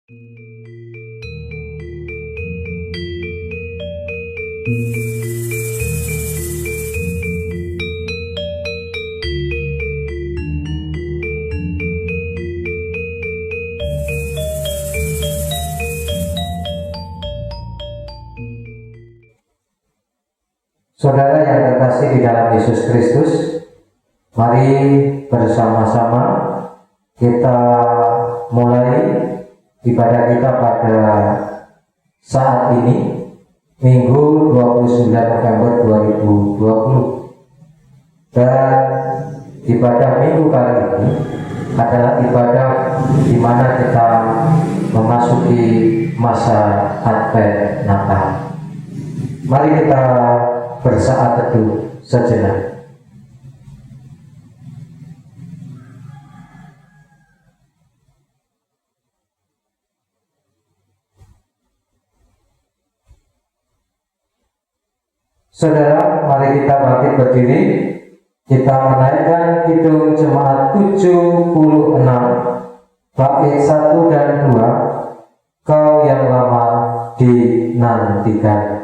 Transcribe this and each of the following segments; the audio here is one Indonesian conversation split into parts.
Saudara yang terkasih di dalam Yesus Kristus, mari bersama-sama kita mulai ibadah kita pada saat ini, Minggu 29 November 2020. Dan ibadah minggu kali ini adalah ibadah di mana kita memasuki masa Advent Natal. Mari kita bersaat teduh sejenak. Saudara, mari kita bangkit berdiri. Kita menaikkan kidung jemaat 76 bait 1 dan 2, Kau yang lama dinantikan.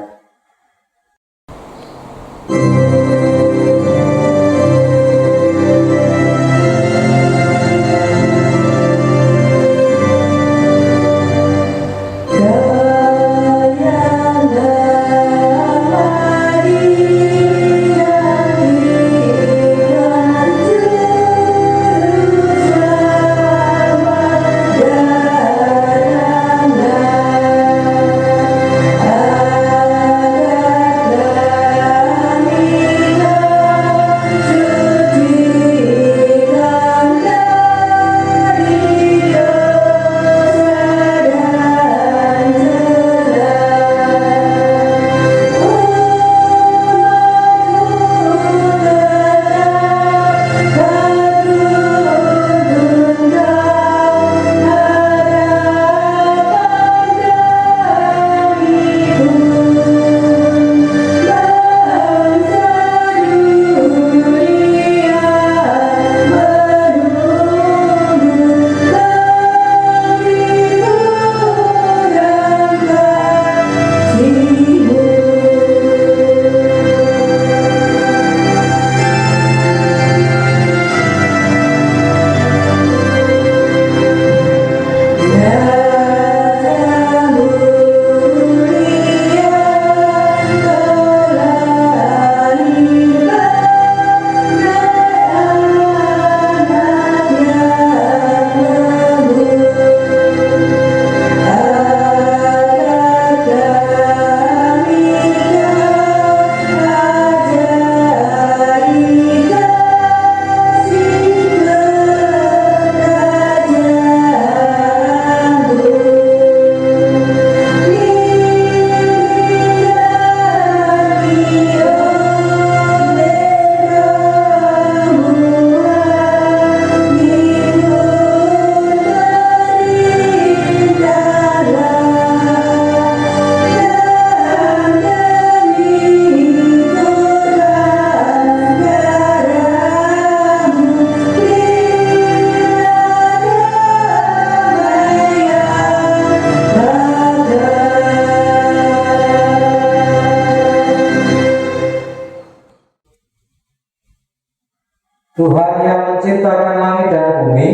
Tuhan yang menciptakan langit dan bumi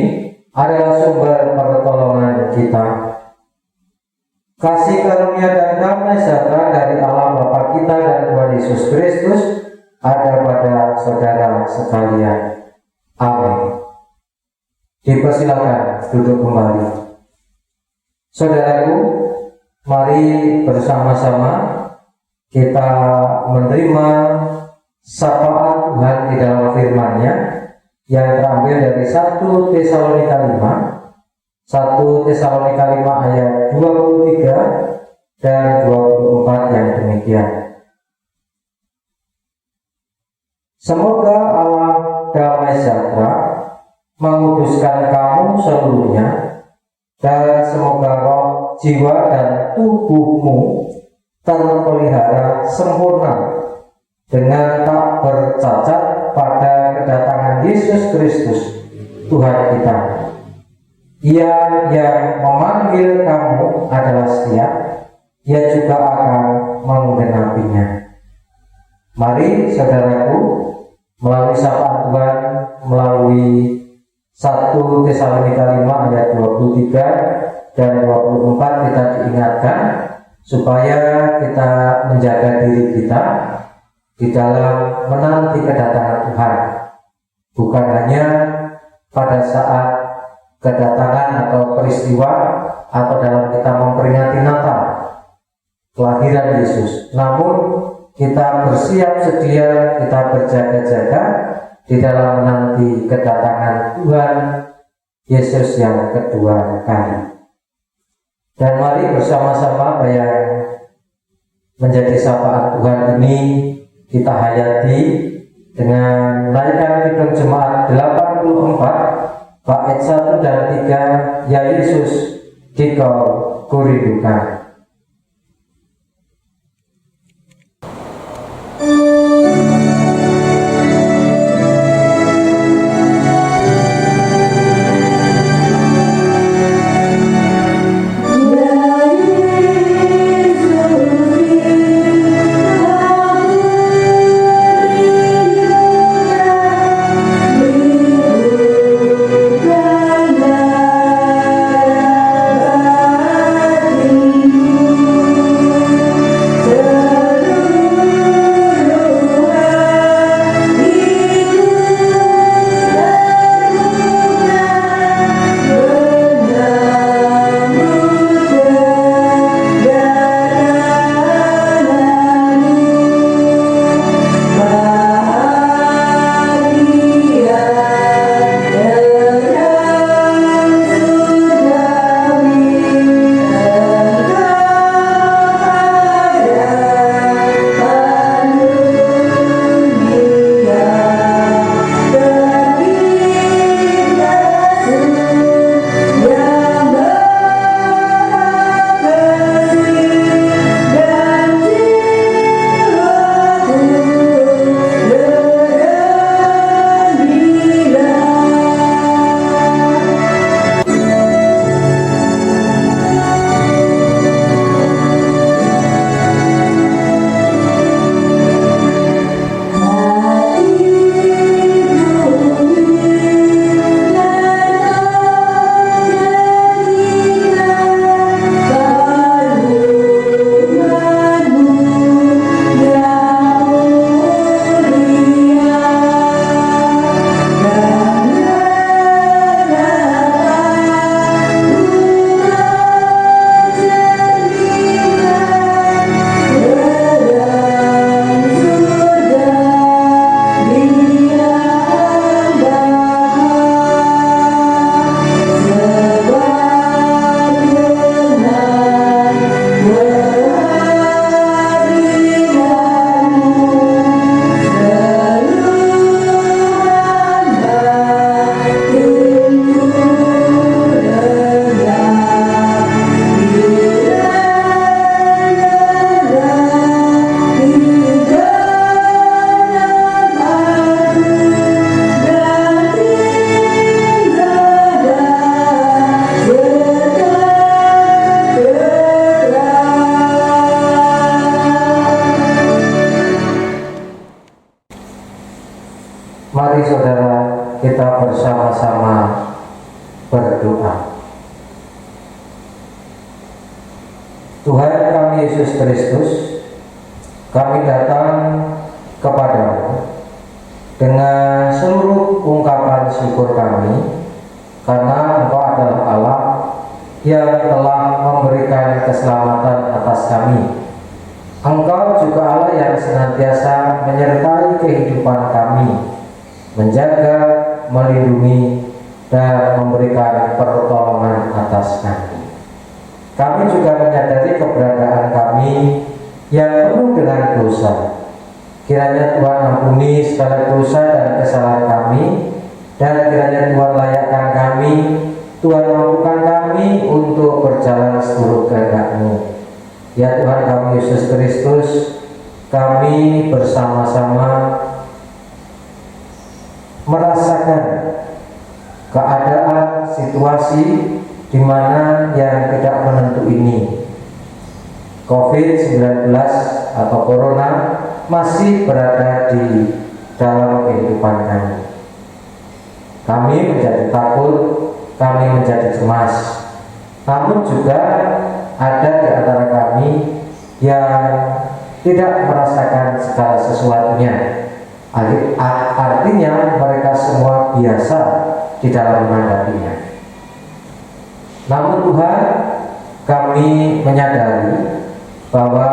adalah sumber pertolongan kita. Kasih karunia dan damai sejahtera dari Allah Bapa kita dan Tuhan Yesus Kristus ada pada saudara sekalian. Amin. Dipersilakan duduk kembali. Saudaraku, mari bersama-sama kita menerima sapaan Tuhan di dalam firman-Nya yang terambil dari 1 Tesalonika 5 ayat 23 dan 24 yang demikian. Semoga Allah damai sejahtera menguduskan kamu seluruhnya, dan semoga roh, jiwa, dan tubuhmu terpelihara sempurna dengan tak bercacat pada kedatangan Yesus Kristus Tuhan kita. Ia yang memanggil kamu adalah setia, ia juga akan menggenapinya. Mari saudaraku, melalui sapaan Tuhan, melalui 1 Tesalonika 5 ayat 23 dan 24 kita diingatkan supaya kita menjaga diri kita di dalam menanti kedatangan Tuhan. Bukan hanya pada saat kedatangan atau peristiwa atau dalam kita memperingati Natal, kelahiran Yesus, namun kita bersiap sedia, kita berjaga-jaga di dalam menanti kedatangan Tuhan Yesus yang kedua kali. Dan mari bersama-sama yang menjadi sapaan Tuhan ini kita hayati dengan menaikkan Kidung Jemaat 84 bait 1 dan 3, ya Yesus dikau kurindukan. Mari saudara kita bersama-sama berdoa. Tuhan kami Yesus Kristus, kami datang kepadamu dengan seluruh ungkapan syukur kami karena Engkau adalah Allah yang telah memberikan keselamatan atas kami. Engkau juga Allah yang senantiasa menyertai kehidupan kami, menjaga, melindungi, dan memberikan pertolongan atas kami. Kami juga menyadari keberadaan kami yang penuh dengan dosa. Kiranya Tuhan ampuni segala dosa dan kesalahan kami, dan kiranya Tuhan layakkan kami, Tuhan mampukan kami untuk berjalan seluruh kehendak-Mu. Ya Tuhan kami Yesus Kristus, kami bersama-sama merasakan keadaan situasi di mana yang tidak menentu ini, COVID-19 atau Corona, masih berada di dalam kehidupan kami. Kami menjadi takut, kami menjadi cemas. Namun juga ada di antara kami yang tidak merasakan segala sesuatunya. Artinya mereka semua biasa di dalam menghadapinya. Namun Tuhan, kami menyadari bahwa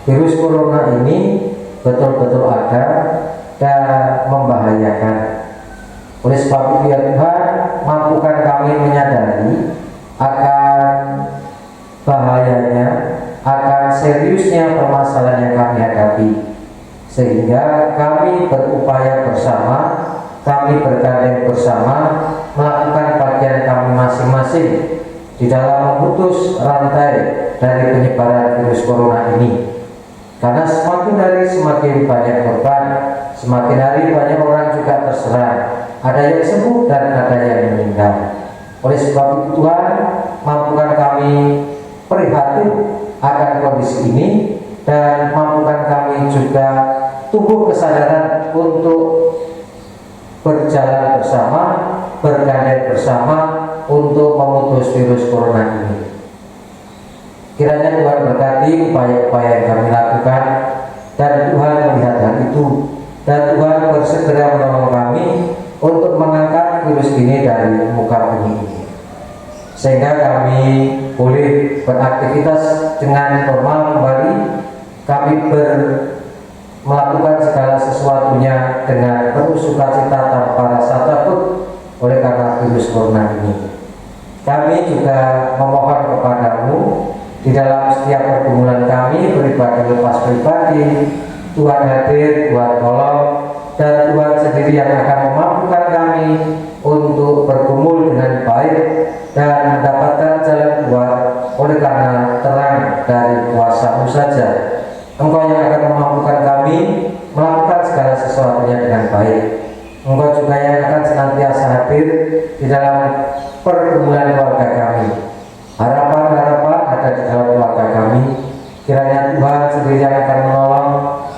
virus corona ini betul-betul ada dan membahayakan. Oleh sebab itu ya Tuhan, mampukan kami menyadari akan bahayanya, akan seriusnya permasalahan yang kami hadapi, sehingga kami berupaya bersama, kami bergandeng bersama melakukan bagian kami masing-masing di dalam memutus rantai dari penyebaran virus corona ini. Karena semakin hari semakin banyak korban, semakin hari banyak orang juga terserang, ada yang sembuh dan ada yang meninggal. Oleh sebab itu Tuhan, mampukan kami prihatin akan kondisi ini, dan mampukan kami juga tumbuh kesadaran untuk berjalan bersama, bergandeng bersama untuk memutus virus corona ini. Kiranya Tuhan berkati upaya-upaya yang kami lakukan, dan Tuhan melihat hal itu, dan Tuhan bersegera menolong kami untuk mengangkat virus ini dari muka bumi ini, sehingga kami boleh beraktivitas dengan normal kembali. Kami melakukan segala sesuatunya dengan penuh sukacita tanpa rasa takut oleh karena virus corona ini. Kami juga memohon kepadamu di dalam setiap pergumulan kami, pribadi lepas pribadi, Tuhan hadir, Tuhan tolong, dan Tuhan sendiri yang akan memampukan kami untuk bergumul dengan baik dan mendapatkan jalan keluar oleh karena terang dari kuasa-Mu saja. Engkau yang akan memampukan kami melakukan segala sesuatunya dengan baik. Engkau juga yang akan senantiasa hadir di dalam pergumulan keluarga kami. Harapan-harapan ada di dalam keluarga kami. Kiranya Tuhan sendiri yang akan menolong,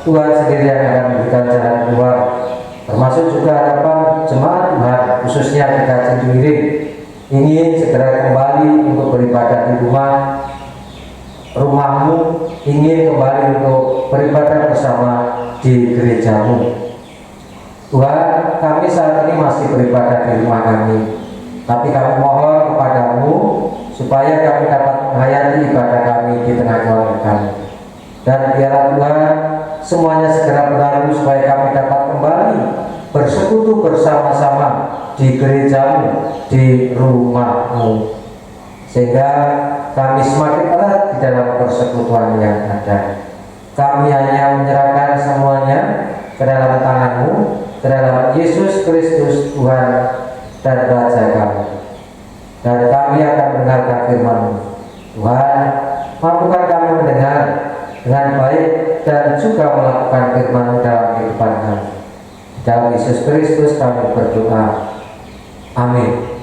Tuhan sendiri yang akan memberikan jalan keluar, termasuk juga harapan jemaat Tuhan, khususnya di Cijuwiring, ingin segera kembali untuk beribadah di rumahmu, ingin kembali untuk beribadah bersama di gerejamu. Tuhan, kami saat ini masih beribadah di rumah kami, tapi kami mohon kepadamu supaya kami dapat menghayati ibadah kami di tengah keluarga kami. Dan biarlah Tuhan, semuanya segera berlalu supaya kami dapat kembali bersekutu bersama-sama di gerejamu, di rumahmu, sehingga kami semakin erat di dalam persekutuan yang ada. Kami hanya menyerahkan semuanya ke dalam tangan-Mu, ke dalam Yesus Kristus Tuhan dan Raja kami. Dan kami akan mendengarkan firman-Mu. Tuhan, mampukan kami mendengar dengan baik dan juga melakukan firman-Mu dalam kehidupan kami. Dalam Yesus Kristus kami berdoa. Amin.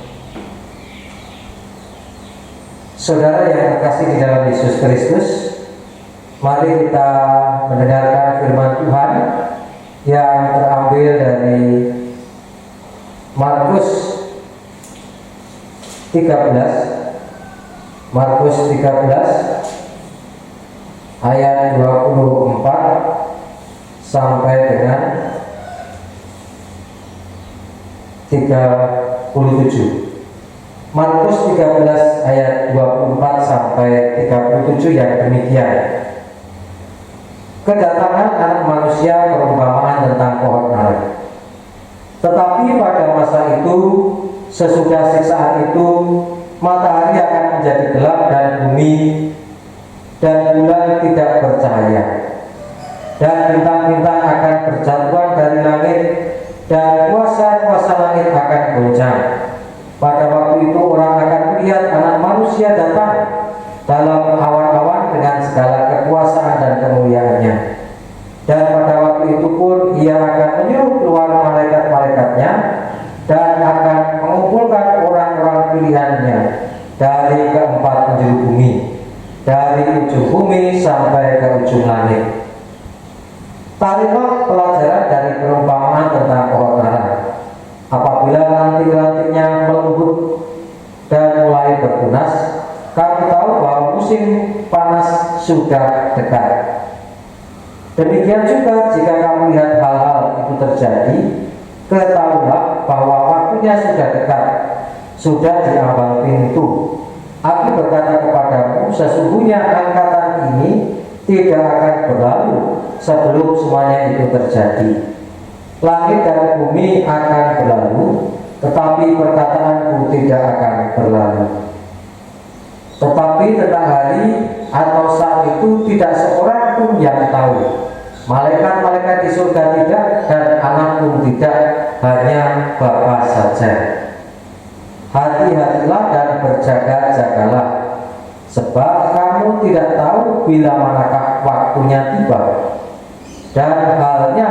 Saudara yang terkasih di dalam Yesus Kristus, mari kita mendengarkan firman Tuhan yang terambil dari Markus 13 ayat 24 sampai dengan 37. Markus 13 ayat 24 sampai 37 yang demikian. Kedatangan Anak Manusia perumpamaan tentang pohon ara. Tetapi pada masa itu, sesudah siksaan itu, matahari akan menjadi gelap dan bumi dan bulan tidak bercahaya, dan bintang-bintang akan berjatuhan dari langit, dan kuasa-kuasa langit akan goncang. Pada waktu itu orang akan melihat Anak Manusia datang dalam awan-awan dengan segala kekuasaan dan kemuliaannya. Dan pada waktu itu pun Ia akan menyuruh keluar malaikat-malaikatnya dan akan pilihannya dari keempat penjuru bumi, dari ujung bumi sampai ke ujung langit. Tariklah pelajaran dari perumpamaan tentang pohon ara. Apabila ranting-rantingnya melembut dan mulai bertunas, kamu tahu bahwa musim panas sudah dekat. Demikian juga jika kamu lihat hal-hal itu terjadi, ketahuilah bahwa waktunya sudah dekat, sudah di ambang pintu. Aku berkata kepadamu, sesungguhnya angkatan ini tidak akan berlalu sebelum semuanya itu terjadi. Langit dan bumi akan berlalu, tetapi perkataanku tidak akan berlalu. Tetapi tentang hari atau saat itu tidak seorang pun yang tahu. Malaikat-malaikat di surga tidak, dan anak pun tidak, hanya Bapa saja. Hati-hatilah dan berjaga-jagalah, sebab kamu tidak tahu bila manakah waktunya tiba. Dan halnya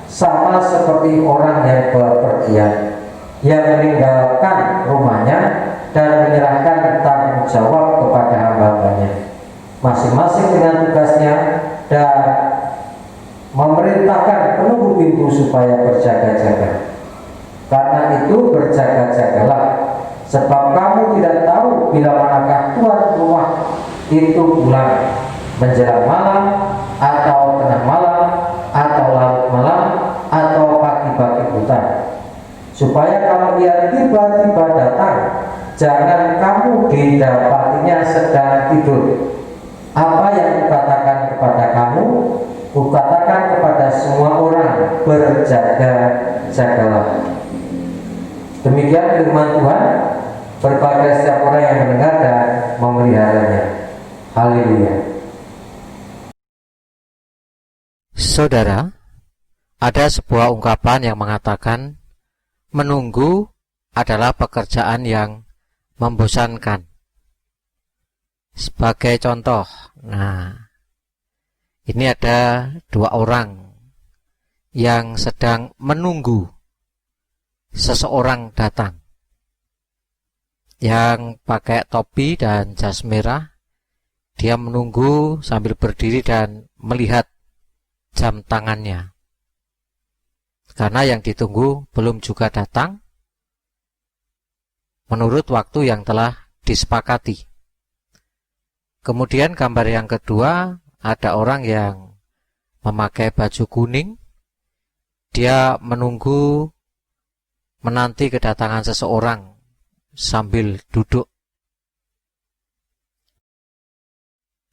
sama seperti orang yang berpergian, yang meninggalkan rumahnya dan menyerahkan tanggung jawab kepada hamba-hambanya, masing-masing dengan tugasnya, dan memerintahkan penunggu pintu supaya berjaga-jaga. Karena itu berjaga-jagalah, sebab kamu tidak tahu bila manakah tuan rumah itu pulang, menjelang malam, atau tengah malam, atau larut malam, atau pagi-pagi buta. Supaya kalau ia tiba-tiba datang, jangan kamu didapatinya sedang tidur. Apa yang kukatakan kepada kamu, kukatakan kepada semua orang, berjaga-jagalah. Demikian firman Tuhan. Berbahagia setiap orang yang mendengar dan memeliharanya. Haleluya. Saudara, ada sebuah ungkapan yang mengatakan menunggu adalah pekerjaan yang membosankan. Sebagai contoh, ini ada dua orang yang sedang menunggu seseorang datang. Yang pakai topi dan jas merah, dia menunggu sambil berdiri dan melihat jam tangannya. Karena yang ditunggu belum juga datang menurut waktu yang telah disepakati. Kemudian gambar yang kedua, ada orang yang memakai baju kuning. Dia menanti kedatangan seseorang sambil duduk.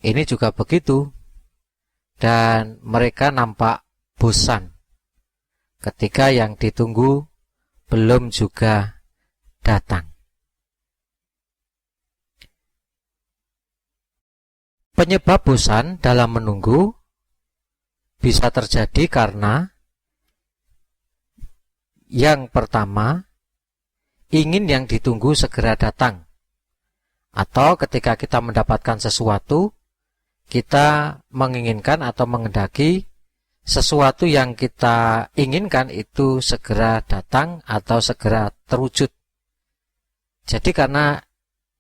Ini juga begitu. Dan mereka nampak bosan ketika yang ditunggu belum juga datang. Penyebab bosan dalam menunggu bisa terjadi karena yang pertama, ingin yang ditunggu segera datang. Atau ketika kita mendapatkan sesuatu, kita menginginkan atau mengendaki sesuatu yang kita inginkan itu segera datang atau segera terwujud. Jadi karena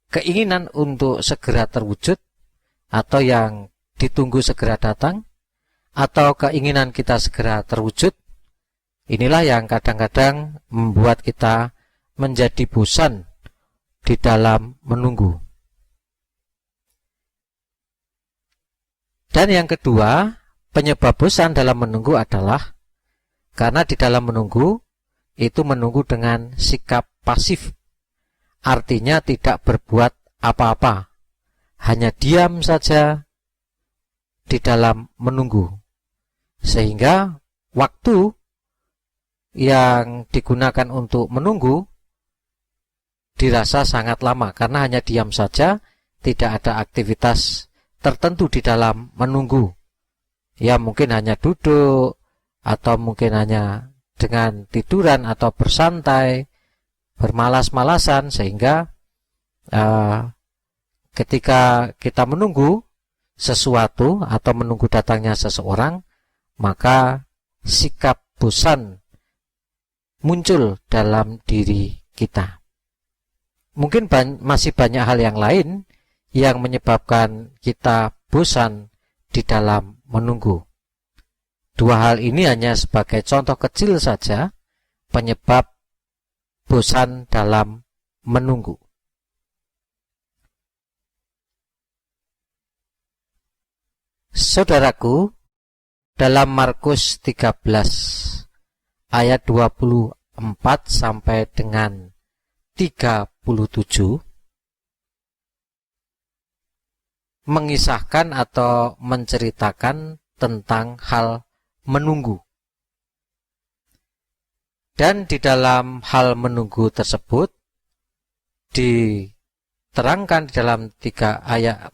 keinginan untuk segera terwujud atau yang ditunggu segera datang atau keinginan kita segera terwujud, inilah yang kadang-kadang membuat kita menjadi bosan di dalam menunggu. Dan yang kedua, penyebab bosan dalam menunggu adalah karena di dalam menunggu itu menunggu dengan sikap pasif. Artinya tidak berbuat apa-apa, hanya diam saja di dalam menunggu. Sehingga waktu yang digunakan untuk menunggu dirasa sangat lama karena hanya diam saja, tidak ada aktivitas tertentu di dalam menunggu. Ya mungkin hanya duduk, atau mungkin hanya dengan tiduran atau bersantai, bermalas-malasan, sehingga ketika kita menunggu sesuatu atau menunggu datangnya seseorang, maka sikap bosan muncul dalam diri kita. mungkin masih banyak hal yang lain yang menyebabkan kita bosan di dalam menunggu. Dua hal ini hanya sebagai contoh kecil saja penyebab bosan dalam menunggu. Saudaraku, dalam Markus 13 ayat 24 sampai dengan 37 mengisahkan atau menceritakan tentang hal menunggu. Dan di dalam hal menunggu tersebut diterangkan di dalam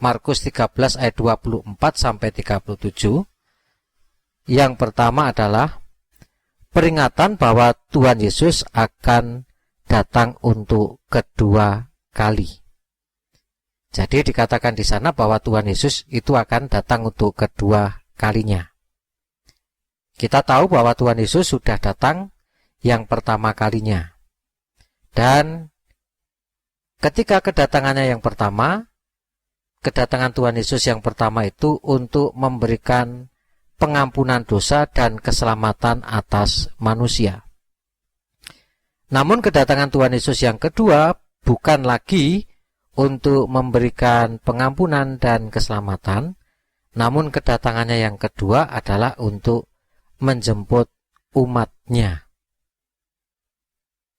Markus 13 ayat 24 sampai 37. Yang pertama adalah peringatan bahwa Tuhan Yesus akan datang untuk kedua kali. Jadi dikatakan di sana bahwa Tuhan Yesus itu akan datang untuk kedua kalinya. Kita tahu bahwa Tuhan Yesus sudah datang yang pertama kalinya. Dan ketika kedatangannya yang pertama, kedatangan Tuhan Yesus yang pertama itu untuk memberikan pengampunan dosa dan keselamatan atas manusia. Namun kedatangan Tuhan Yesus yang kedua bukan lagi untuk memberikan pengampunan dan keselamatan, namun kedatangannya yang kedua adalah untuk menjemput umatnya.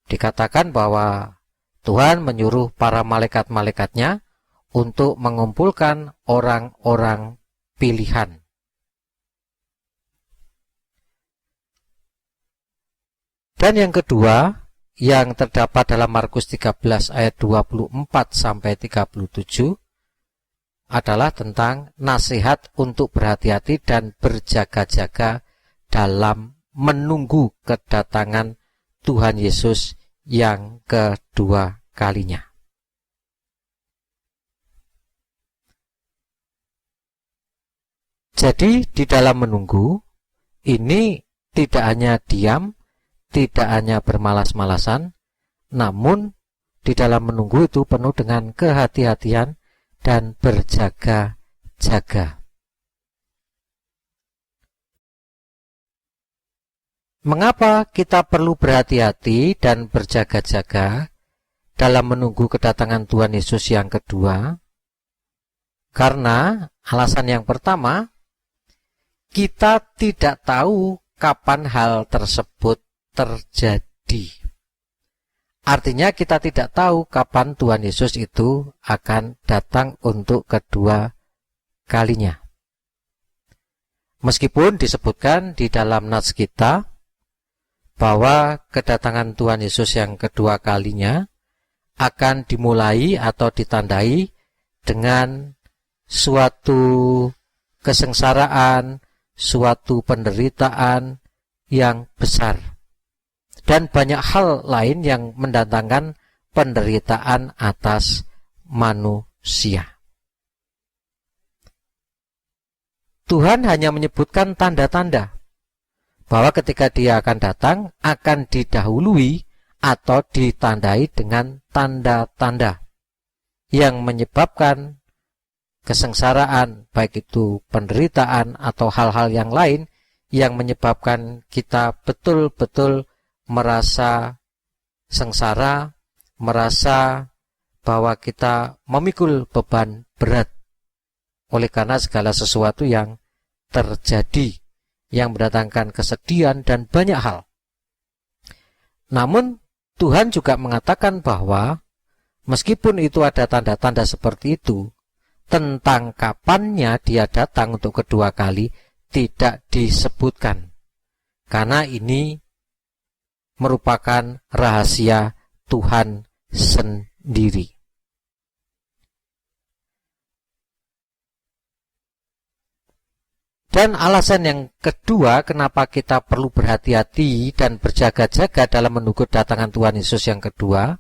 Dikatakan bahwa Tuhan menyuruh para malaikat-malaikatnya untuk mengumpulkan orang-orang pilihan. Dan yang kedua yang terdapat dalam Markus 13 ayat 24 sampai 37 adalah tentang nasihat untuk berhati-hati dan berjaga-jaga dalam menunggu kedatangan Tuhan Yesus yang kedua kalinya. Jadi di dalam menunggu ini tidak hanya diam, tidak hanya bermalas-malasan, namun di dalam menunggu itu penuh dengan kehati-hatian dan berjaga-jaga. Mengapa kita perlu berhati-hati dan berjaga-jaga dalam menunggu kedatangan Tuhan Yesus yang kedua? Karena alasan yang pertama, kita tidak tahu kapan hal tersebut terjadi. Artinya kita tidak tahu kapan Tuhan Yesus itu akan datang untuk kedua kalinya. Meskipun disebutkan di dalam nats kita bahwa kedatangan Tuhan Yesus yang kedua kalinya akan dimulai atau ditandai dengan suatu kesengsaraan, suatu penderitaan yang besar, dan banyak hal lain yang mendatangkan penderitaan atas manusia. Tuhan hanya menyebutkan tanda-tanda bahwa ketika Dia akan datang akan didahului atau ditandai dengan tanda-tanda yang menyebabkan kesengsaraan, baik itu penderitaan atau hal-hal yang lain yang menyebabkan kita betul-betul merasa sengsara, merasa bahwa kita memikul beban berat oleh karena segala sesuatu yang terjadi, yang mendatangkan kesedihan dan banyak hal. Namun Tuhan juga mengatakan bahwa meskipun itu ada tanda-tanda seperti itu, tentang kapannya Dia datang untuk kedua kali tidak disebutkan, karena ini merupakan rahasia Tuhan sendiri. Dan alasan yang kedua kenapa kita perlu berhati-hati dan berjaga-jaga dalam menunggu kedatangan Tuhan Yesus yang kedua,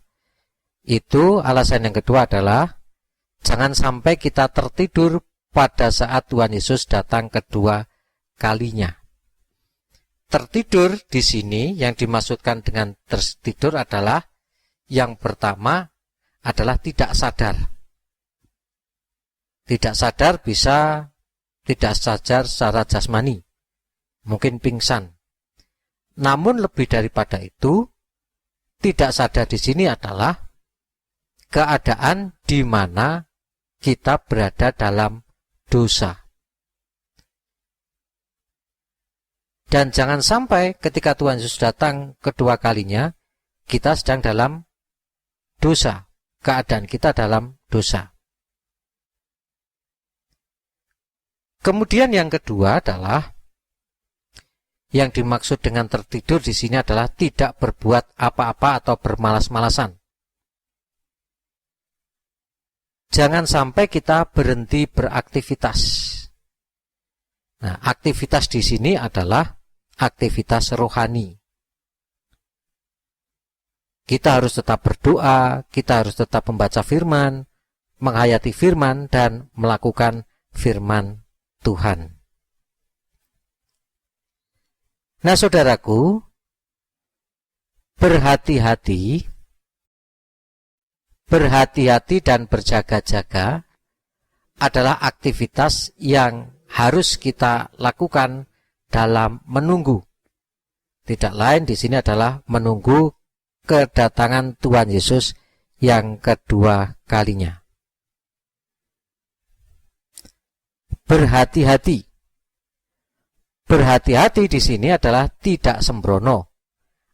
itu alasan yang kedua adalah jangan sampai kita tertidur pada saat Tuhan Yesus datang kedua kalinya. Tertidur di sini yang dimaksudkan dengan tertidur adalah yang pertama adalah tidak sadar. Tidak sadar bisa tidak sadar secara jasmani, mungkin pingsan. Namun lebih daripada itu, tidak sadar di sini adalah keadaan di mana kita berada dalam dosa. Dan jangan sampai ketika Tuhan Yesus datang kedua kalinya, kita sedang dalam dosa. Keadaan kita dalam dosa. Kemudian yang kedua adalah, yang dimaksud dengan tertidur di sini adalah tidak berbuat apa-apa atau bermalas-malasan. Jangan sampai kita berhenti beraktivitas. Nah, aktivitas di sini adalah aktivitas rohani. Kita harus tetap berdoa, kita harus tetap membaca firman, menghayati firman, dan melakukan firman Tuhan. Nah, saudaraku, berhati-hati dan berjaga-jaga adalah aktivitas yang harus kita lakukan dalam menunggu. Tidak lain di sini adalah menunggu kedatangan Tuhan Yesus yang kedua kalinya. Berhati-hati. Berhati-hati di sini adalah tidak sembrono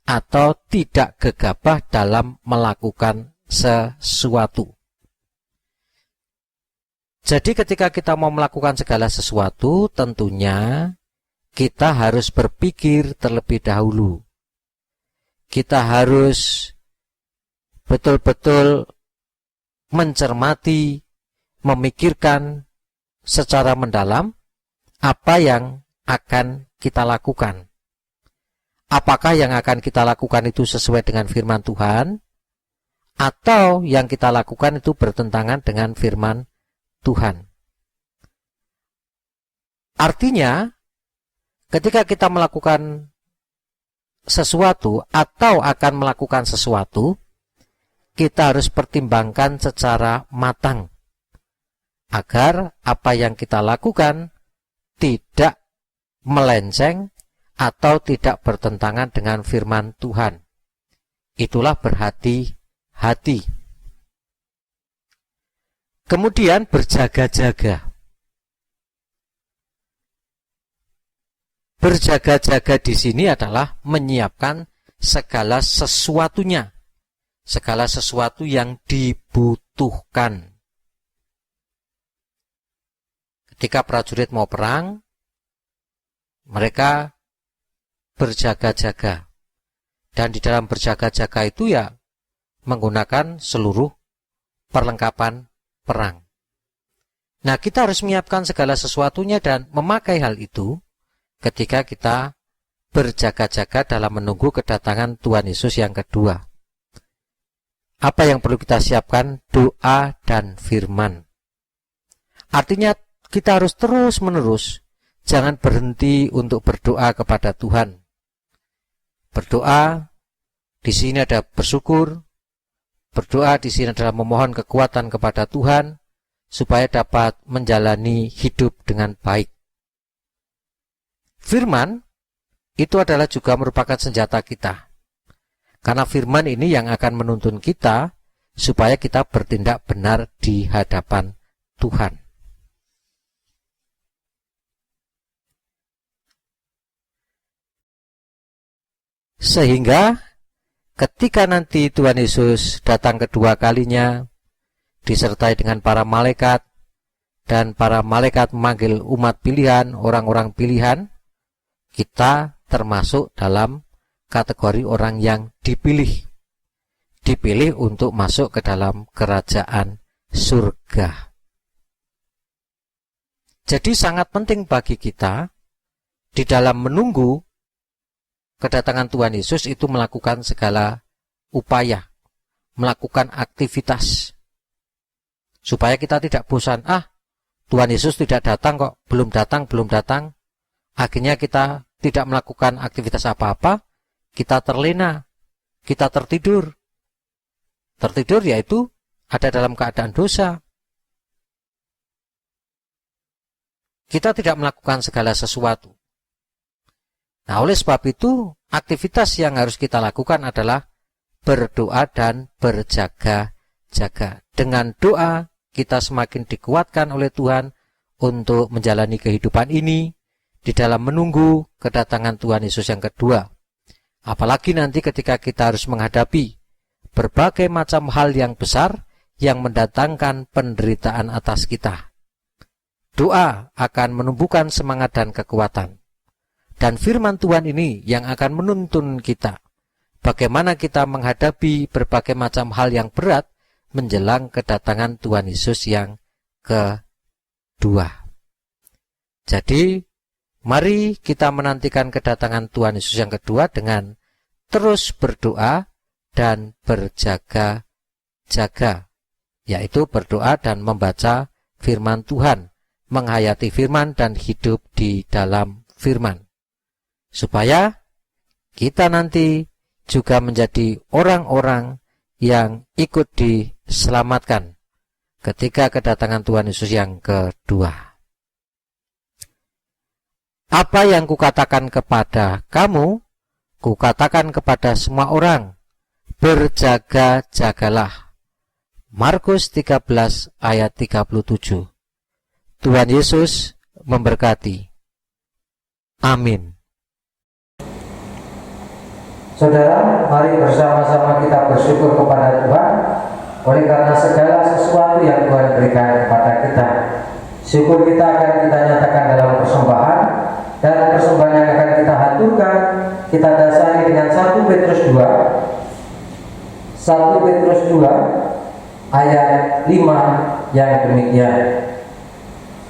atau tidak gegabah dalam melakukan sesuatu. Jadi ketika kita mau melakukan segala sesuatu, tentunya kita harus berpikir terlebih dahulu. Kita harus betul-betul mencermati, memikirkan secara mendalam apa yang akan kita lakukan. Apakah yang akan kita lakukan itu sesuai dengan firman Tuhan, atau yang kita lakukan itu bertentangan dengan firman Tuhan. Artinya, ketika kita melakukan sesuatu atau akan melakukan sesuatu, kita harus pertimbangkan secara matang agar apa yang kita lakukan tidak melenceng atau tidak bertentangan dengan firman Tuhan. Itulah berhati-hati. Kemudian berjaga-jaga. Berjaga-jaga di sini adalah menyiapkan segala sesuatunya, segala sesuatu yang dibutuhkan. Ketika prajurit mau perang, mereka berjaga-jaga. Dan di dalam berjaga-jaga itu ya menggunakan seluruh perlengkapan perang. Nah, kita harus menyiapkan segala sesuatunya dan memakai hal itu ketika kita berjaga-jaga dalam menunggu kedatangan Tuhan Yesus yang kedua. Apa yang perlu kita siapkan? Doa dan firman. Artinya kita harus terus-menerus, jangan berhenti untuk berdoa kepada Tuhan. Berdoa di sini ada bersyukur, berdoa di sini adalah memohon kekuatan kepada Tuhan supaya dapat menjalani hidup dengan baik. Firman itu adalah juga merupakan senjata kita. Karena firman ini yang akan menuntun kita supaya kita bertindak benar di hadapan Tuhan. Sehingga ketika nanti Tuhan Yesus datang kedua kalinya, disertai dengan para malaikat, dan para malaikat memanggil umat pilihan, orang-orang pilihan, kita termasuk dalam kategori orang yang dipilih. Dipilih untuk masuk ke dalam kerajaan surga. Jadi sangat penting bagi kita di dalam menunggu kedatangan Tuhan Yesus itu melakukan segala upaya, melakukan aktivitas, supaya kita tidak bosan. Tuhan Yesus tidak datang kok, belum datang. Akhirnya kita tidak melakukan aktivitas apa-apa, kita terlena, kita tertidur. Tertidur yaitu ada dalam keadaan dosa. Kita tidak melakukan segala sesuatu. Nah, oleh sebab itu, aktivitas yang harus kita lakukan adalah berdoa dan berjaga-jaga. Dengan doa, kita semakin dikuatkan oleh Tuhan untuk menjalani kehidupan ini di dalam menunggu kedatangan Tuhan Yesus yang kedua. Apalagi nanti ketika kita harus menghadapi berbagai macam hal yang besar yang mendatangkan penderitaan atas kita. Doa akan menumbuhkan semangat dan kekuatan. Dan firman Tuhan ini yang akan menuntun kita bagaimana kita menghadapi berbagai macam hal yang berat menjelang kedatangan Tuhan Yesus yang kedua. Jadi, mari kita menantikan kedatangan Tuhan Yesus yang kedua dengan terus berdoa dan berjaga-jaga, yaitu berdoa dan membaca firman Tuhan, menghayati firman dan hidup di dalam firman. Supaya kita nanti juga menjadi orang-orang yang ikut diselamatkan ketika kedatangan Tuhan Yesus yang kedua. Apa yang kukatakan kepada kamu, kukatakan kepada semua orang, berjaga-jagalah. Markus 13 ayat 37. Tuhan Yesus memberkati. Amin. Saudara, mari bersama-sama kita bersyukur kepada Tuhan oleh karena segala sesuatu yang Tuhan berikan kepada kita. Syukur kita akan kita nyatakan dalam persembahan, dan persembahan yang akan kita haturkan kita dasari dengan 1 Petrus 2 ayat 5 yang demikian.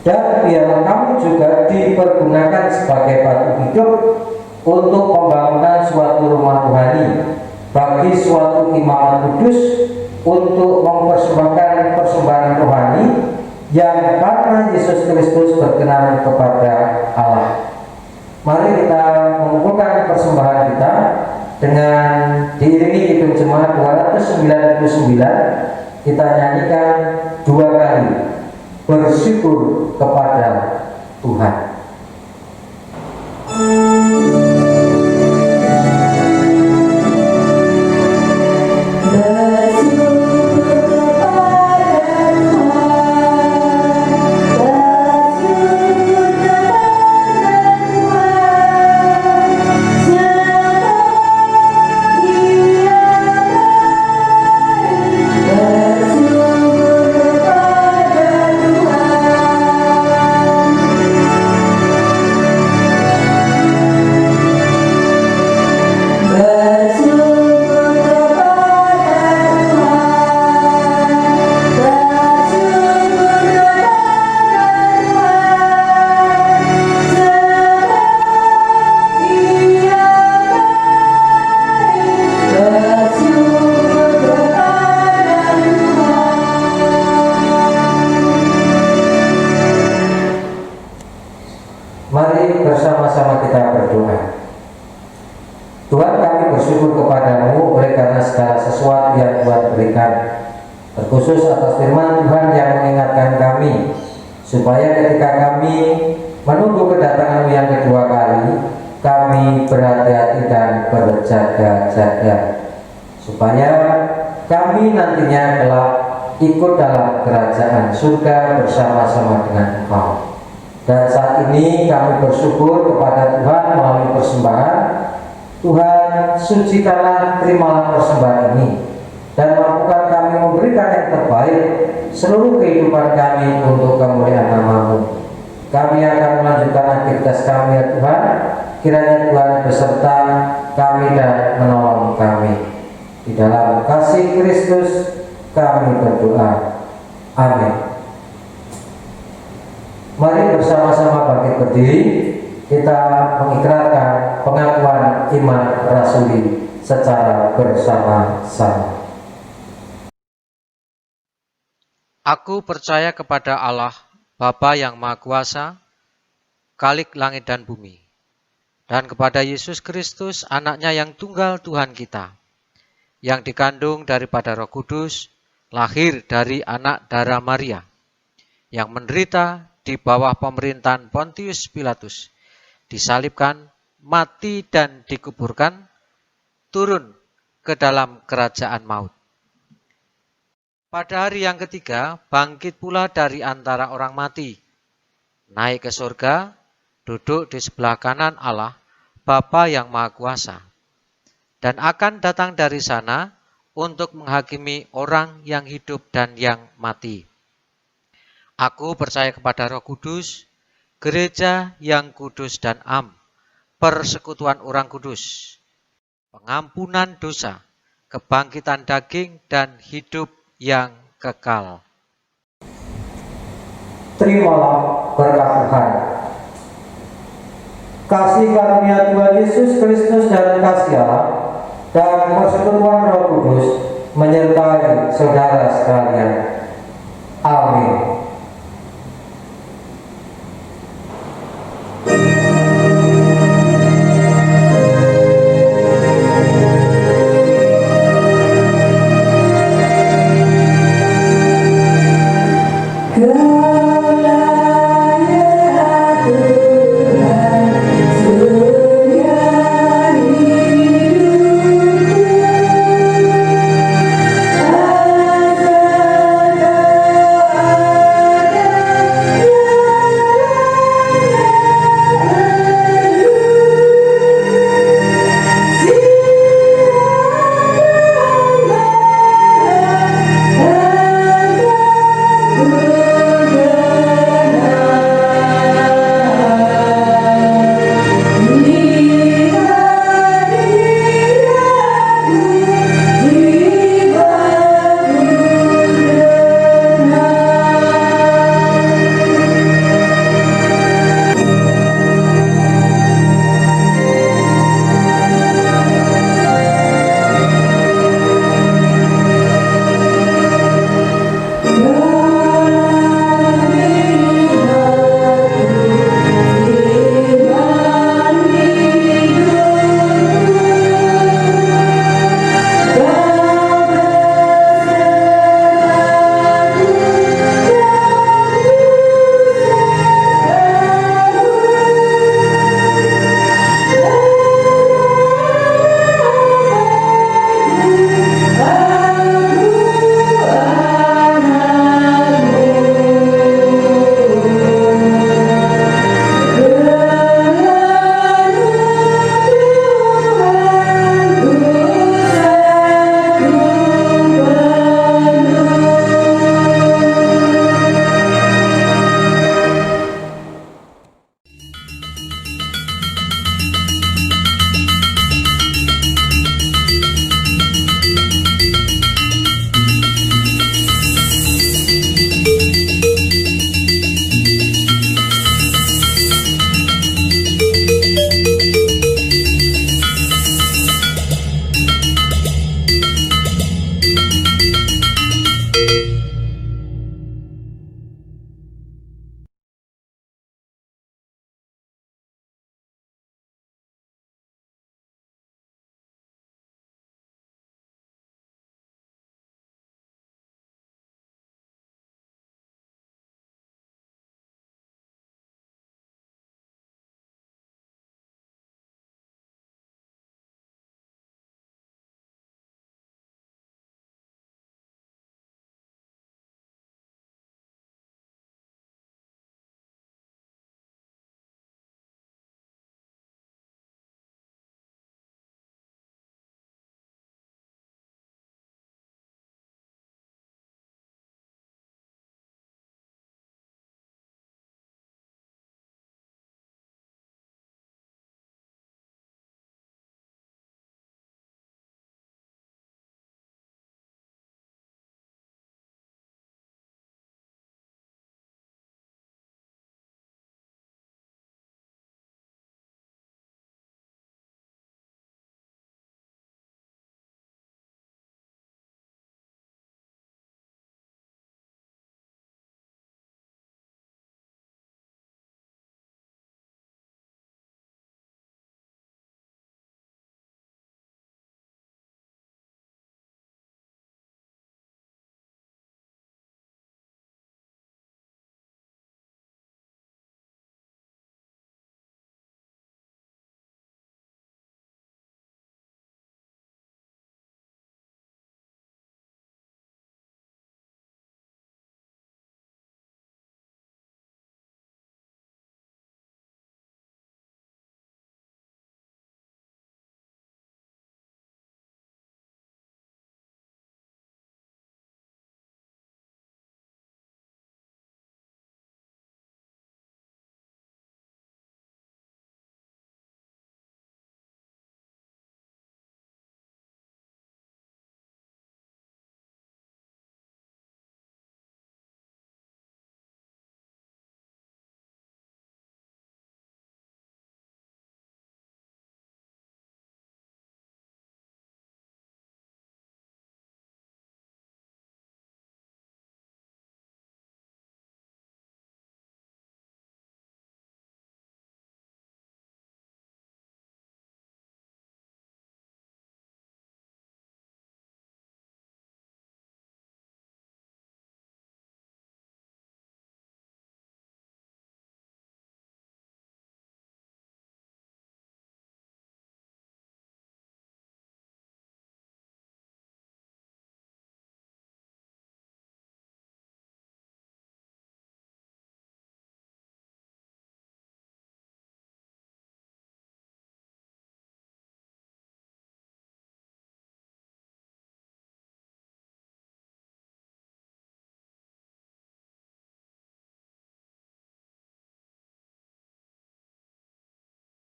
Dan biarlah kamu juga dipergunakan sebagai batu hidup untuk pembangunan suatu rumah rohani bagi suatu imamat kudus, untuk mempersembahkan persembahan rohani yang karena Yesus Kristus berkenan kepada Allah. Mari kita mengumpulkan persembahan kita dengan diiringi hitung jemaat 299. Kita nyanyikan 2 kali bersyukur kepada Tuhan. Mari bersama-sama kita berdoa. Tuhan, kami bersyukur kepadamu oleh karena segala sesuatu yang Tuhan berikan, terkhusus atas firman Tuhan yang mengingatkan kami supaya ketika kami menunggu kedatangan yang kedua kali, kami berhati-hati dan berjaga-jaga, supaya kami nantinya kelak ikut dalam kerajaan surga bersama-sama dengan Engkau. Dan saat ini kami bersyukur kepada Tuhan melalui persembahan. Tuhan, sucikanlah, terimalah persembahan ini, dan mampukan kami memberikan yang terbaik seluruh kehidupan kami untuk kemuliaan nama-Mu. Kami akan melanjutkan aktivitas kami, ya Tuhan. Kiranya Tuhan beserta kami dan menolong kami. Di dalam kasih Kristus kami berdoa. Amin. Mari bersama-sama bangkit berdiri, kita mengikrarkan pengakuan iman rasuli secara bersama-sama. Aku percaya kepada Allah, Bapa yang Maha Kuasa, Khalik langit dan bumi, dan kepada Yesus Kristus, anaknya yang tunggal Tuhan kita, yang dikandung daripada Roh Kudus, lahir dari anak darah Maria, yang menderita di bawah pemerintahan Pontius Pilatus, disalibkan, mati dan dikuburkan, turun ke dalam kerajaan maut. Pada hari yang ketiga, bangkit pula dari antara orang mati, naik ke surga, duduk di sebelah kanan Allah, Bapa yang Maha Kuasa, dan akan datang dari sana untuk menghakimi orang yang hidup dan yang mati. Aku percaya kepada Roh Kudus, gereja yang kudus dan am, persekutuan orang kudus, pengampunan dosa, kebangkitan daging, dan hidup yang kekal. Terimalah berkat Tuhan. Kasih karunia Tuhan Yesus Kristus dan kasih Allah dan persekutuan Roh Kudus menyertai saudara sekalian. Amin.